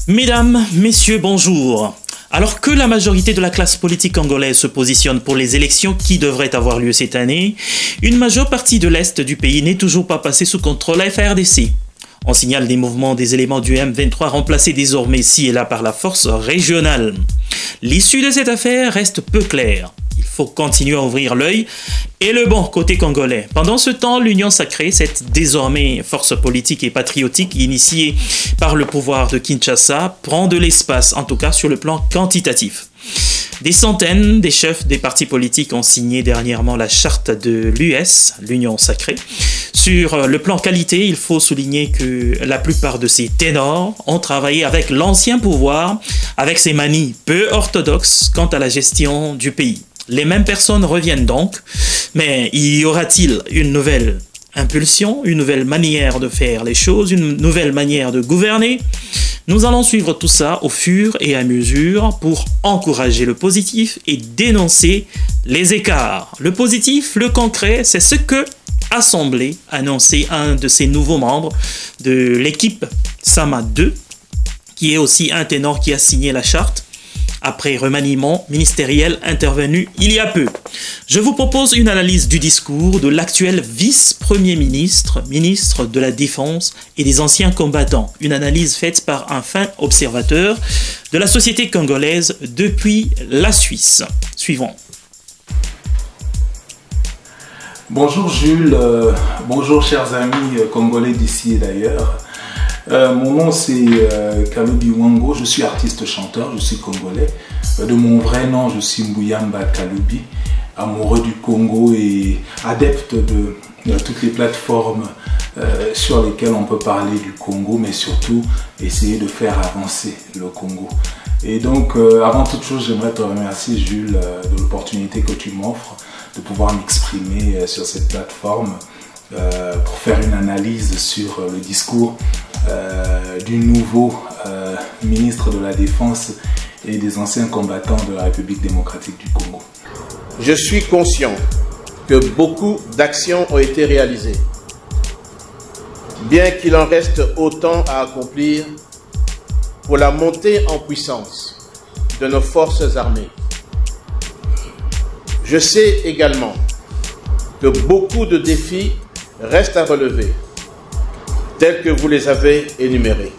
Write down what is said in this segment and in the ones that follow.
Mesdames, messieurs, bonjour. Alors que la majorité de la classe politique congolaise se positionne pour les élections qui devraient avoir lieu cette année, une majeure partie de l'Est du pays n'est toujours pas passée sous contrôle FARDC. On signale des mouvements des éléments du M23 remplacés désormais ci et là par la force régionale. L'issue de cette affaire reste peu claire. Il faut continuer à ouvrir l'œil et le bon côté congolais. Pendant ce temps, l'Union sacrée, cette désormais force politique et patriotique initiée par le pouvoir de Kinshasa, prend de l'espace, en tout cas sur le plan quantitatif. Des centaines des chefs des partis politiques ont signé dernièrement la charte de l'US, l'Union sacrée. Sur le plan qualité, il faut souligner que la plupart de ces ténors ont travaillé avec l'ancien pouvoir, avec ses manies peu orthodoxes quant à la gestion du pays. Les mêmes personnes reviennent donc, mais y aura-t-il une nouvelle impulsion, une nouvelle manière de faire les choses, une nouvelle manière de gouverner? Nous allons suivre tout ça au fur et à mesure pour encourager le positif et dénoncer les écarts. Le positif, le concret, c'est ce que Assemblée annonçait un de ses nouveaux membres de l'équipe Sama 2, qui est aussi un ténor qui a signé la charte après remaniement ministériel intervenu il y a peu. Je vous propose une analyse du discours de l'actuel vice-premier ministre, ministre de la Défense et des anciens combattants. Une analyse faite par un fin observateur de la société congolaise depuis la Suisse. Suivons. Bonjour Jules, bonjour chers amis congolais d'ici et d'ailleurs. Mon nom c'est Kaloubi Wango, je suis artiste chanteur, je suis congolais. De mon vrai nom je suis Mbuyamba Kaloubi, amoureux du Congo et adepte de toutes les plateformes sur lesquelles on peut parler du Congo, mais surtout essayer de faire avancer le Congo. Et donc avant toute chose, j'aimerais te remercier Jules de l'opportunité que tu m'offres de pouvoir m'exprimer sur cette plateforme pour faire une analyse sur le discours du nouveau ministre de la Défense et des anciens combattants de la République démocratique du Congo. Je suis conscient que beaucoup d'actions ont été réalisées, bien qu'il en reste autant à accomplir pour la montée en puissance de nos forces armées. Je sais également que beaucoup de défis restent à relever, tels que vous les avez énumérés.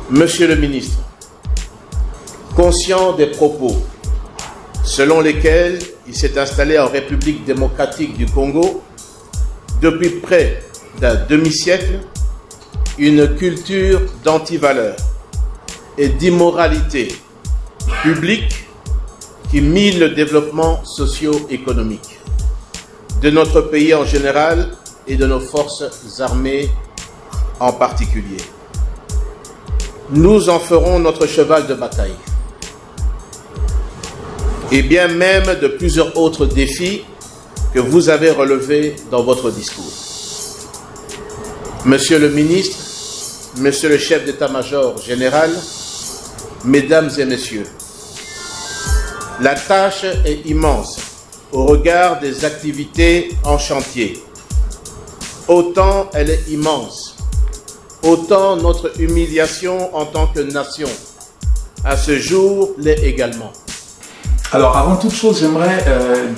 Monsieur le ministre, conscient des propos selon lesquels il s'est installé en République démocratique du Congo depuis près d'un demi-siècle, une culture d'antivaleurs et d'immoralité publique qui mine le développement socio-économique de notre pays en général et de nos forces armées en particulier. Nous en ferons notre cheval de bataille. Et bien même de plusieurs autres défis que vous avez relevés dans votre discours. Monsieur le ministre, monsieur le chef d'état-major général, mesdames et messieurs, la tâche est immense au regard des activités en chantier. Autant elle est immense, autant notre humiliation en tant que nation, à ce jour, l'est également. Alors avant toute chose, j'aimerais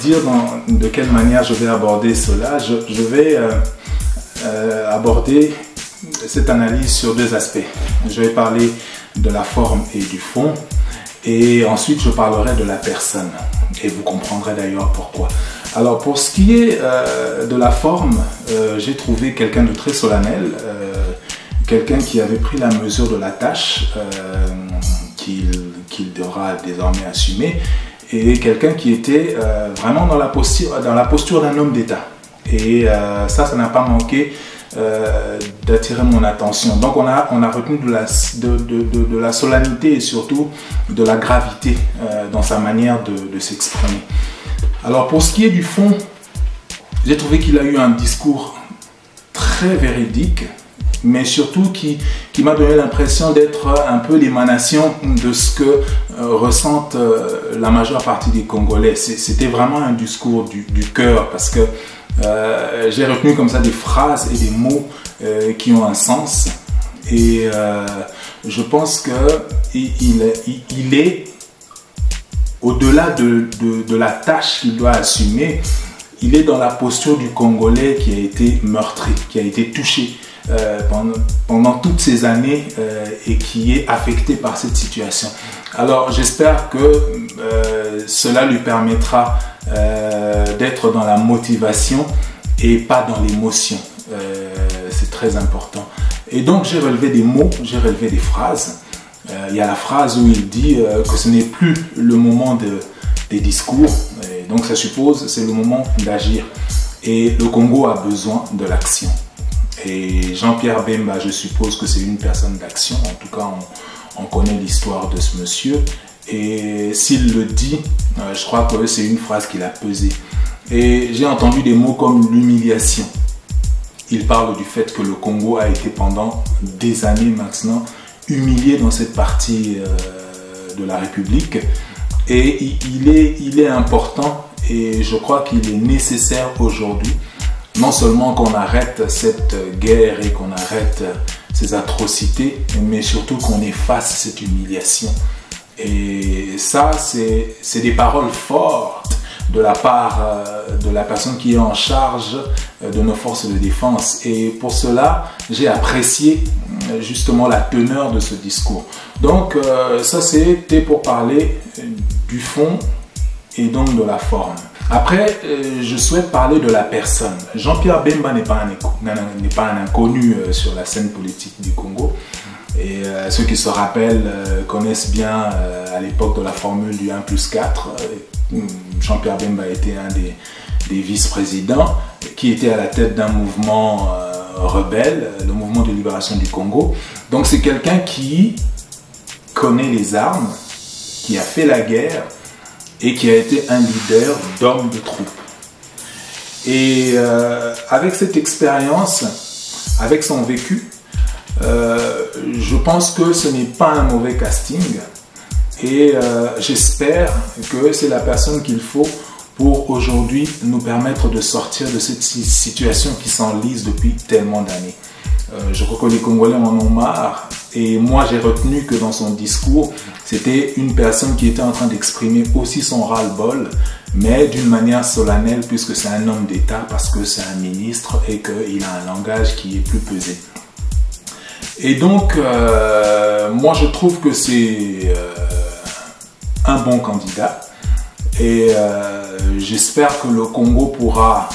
dire de quelle manière je vais aborder cela. Je vais aborder cette analyse sur deux aspects. Je vais parler de la forme et du fond, et ensuite je parlerai de la personne. Et vous comprendrez d'ailleurs pourquoi. Alors pour ce qui est de la forme, j'ai trouvé quelqu'un de très solennel, quelqu'un qui avait pris la mesure de la tâche qu'il devra désormais assumer, et quelqu'un qui était vraiment dans la posture d'un homme d'État. Et ça n'a pas manqué d'attirer mon attention. Donc on a retenu de la solennité et surtout de la gravité dans sa manière de s'exprimer. Alors pour ce qui est du fond, j'ai trouvé qu'il a eu un discours très véridique, mais surtout qui m'a donné l'impression d'être un peu l'émanation de ce que ressentent la majeure partie des Congolais. C'était vraiment un discours du cœur, parce que J'ai retenu comme ça des phrases et des mots qui ont un sens. Et je pense qu'il est au-delà de la tâche qu'il doit assumer. Il est dans la posture du Congolais qui a été meurtri, qui a été touché pendant toutes ces années et qui est affecté par cette situation. Alors j'espère que cela lui permettra d'être dans la motivation et pas dans l'émotion. C'est très important. Et donc j'ai relevé des mots, j'ai relevé des phrases. Il y a la phrase où il dit que ce n'est plus le moment des discours. Et donc ça suppose c'est le moment d'agir. Et le Congo a besoin de l'action. Et Jean-Pierre Bemba, je suppose que c'est une personne d'action. En tout cas, on connaît l'histoire de ce monsieur. Et s'il le dit, je crois que c'est une phrase qu'il a pesée. Et j'ai entendu des mots comme l'humiliation. Il parle du fait que le Congo a été pendant des années maintenant humilié dans cette partie de la République. Et il est important et je crois qu'il est nécessaire aujourd'hui, non seulement qu'on arrête cette guerre et qu'on arrête ces atrocités, mais surtout qu'on efface cette humiliation. Et ça, c'est des paroles fortes de la part de la personne qui est en charge de nos forces de défense. Et pour cela, j'ai apprécié justement la teneur de ce discours. Donc ça, c'était pour parler du fond et donc de la forme. Après, je souhaite parler de la personne. Jean-Pierre Bemba n'est pas un inconnu sur la scène politique du Congo. Et ceux qui se rappellent connaissent bien à l'époque de la formule du 1+4. Jean-Pierre Bemba était un des vice-présidents qui était à la tête d'un mouvement rebelle, le mouvement de libération du Congo. Donc c'est quelqu'un qui connaît les armes, qui a fait la guerre et qui a été un leader d'hommes de troupe. Et avec cette expérience, avec son vécu, je pense que ce n'est pas un mauvais casting et j'espère que c'est la personne qu'il faut pour aujourd'hui nous permettre de sortir de cette situation qui s'enlise depuis tellement d'années. Je crois que les Congolais en ont marre et moi j'ai retenu que dans son discours, c'était une personne qui était en train d'exprimer aussi son ras-le-bol, mais d'une manière solennelle puisque c'est un homme d'État, parce que c'est un ministre et qu'il a un langage qui est plus pesé. Et donc, moi je trouve que c'est un bon candidat et j'espère que le Congo pourra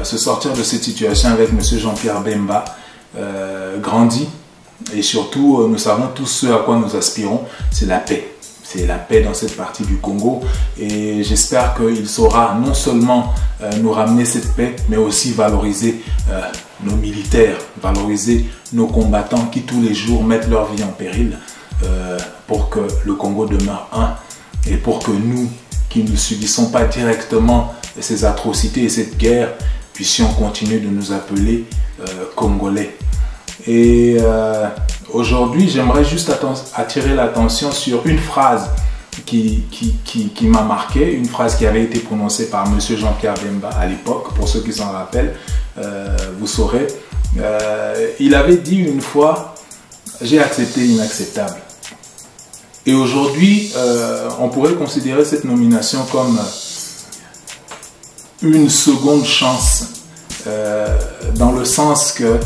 se sortir de cette situation avec M. Jean-Pierre Bemba grandi. Et surtout, nous savons tous ce à quoi nous aspirons, c'est la paix. C'est la paix dans cette partie du Congo. Et j'espère qu'il saura non seulement nous ramener cette paix, mais aussi valoriser nos militaires, valoriser nos combattants qui tous les jours mettent leur vie en péril pour que le Congo demeure un. Et pour que nous, qui ne subissons pas directement ces atrocités et cette guerre, puissions continuer de nous appeler Congolais. Et aujourd'hui, j'aimerais juste attirer l'attention sur une phrase qui m'a marqué, une phrase qui avait été prononcée par M. Jean-Pierre Bemba à l'époque, pour ceux qui s'en rappellent, vous saurez. Il avait dit une fois, j'ai accepté l'inacceptable. Et aujourd'hui, on pourrait considérer cette nomination comme une seconde chance, dans le sens que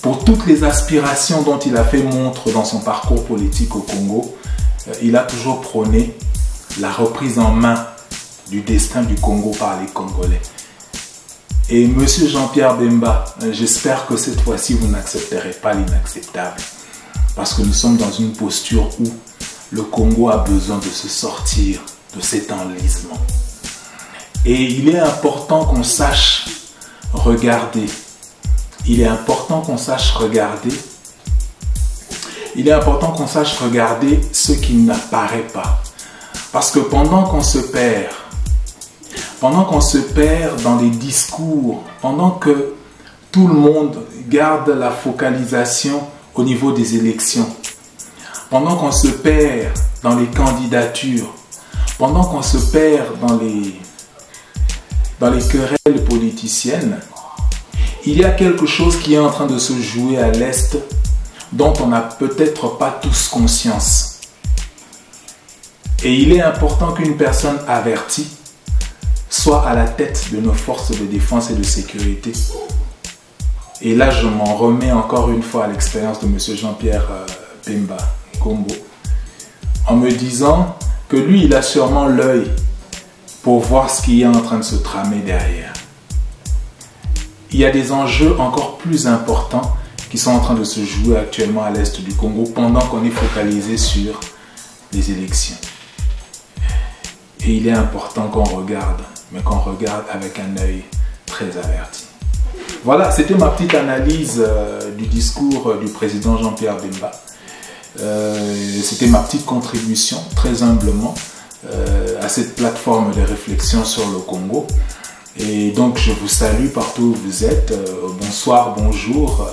pour toutes les aspirations dont il a fait montre dans son parcours politique au Congo, il a toujours prôné la reprise en main du destin du Congo par les Congolais. Et M. Jean-Pierre Bemba, j'espère que cette fois-ci vous n'accepterez pas l'inacceptable. Parce que nous sommes dans une posture où le Congo a besoin de se sortir de cet enlisement. Et il est important qu'on sache regarder. Il est important qu'on sache regarder. Il est important qu'on sache regarder ce qui n'apparaît pas. Parce que pendant qu'on se perd dans les discours, pendant que tout le monde garde la focalisation au niveau des élections, pendant qu'on se perd dans les candidatures, pendant qu'on se perd dans dans les querelles politiciennes, il y a quelque chose qui est en train de se jouer à l'Est dont on n'a peut-être pas tous conscience. Et il est important qu'une personne avertie soit à la tête de nos forces de défense et de sécurité. Et là, je m'en remets encore une fois à l'expérience de M. Jean-Pierre Bemba Gombo, en me disant que lui, il a sûrement l'œil pour voir ce qui est en train de se tramer derrière. Il y a des enjeux encore plus importants qui sont en train de se jouer actuellement à l'est du Congo pendant qu'on est focalisé sur les élections. Et il est important qu'on regarde, mais qu'on regarde avec un œil très averti. Voilà, c'était ma petite analyse du discours du président Jean-Pierre Bemba. C'était ma petite contribution, très humblement, à cette plateforme de réflexion sur le Congo. Et donc, je vous salue partout où vous êtes. Bonsoir, bonjour,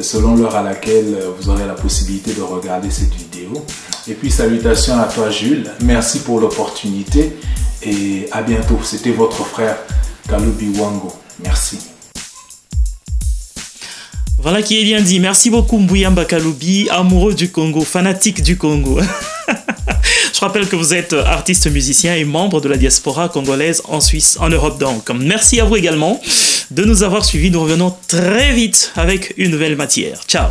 selon l'heure à laquelle vous aurez la possibilité de regarder cette vidéo. Et puis, salutations à toi, Jules. Merci pour l'opportunité et à bientôt. C'était votre frère Kaloubi Wango. Merci. Voilà qui est bien dit. Merci beaucoup Mbuyamba Kaloubi, amoureux du Congo, fanatique du Congo. Je rappelle que vous êtes artiste musicien et membre de la diaspora congolaise en Suisse, en Europe donc. Merci à vous également de nous avoir suivis. Nous revenons très vite avec une nouvelle matière. Ciao.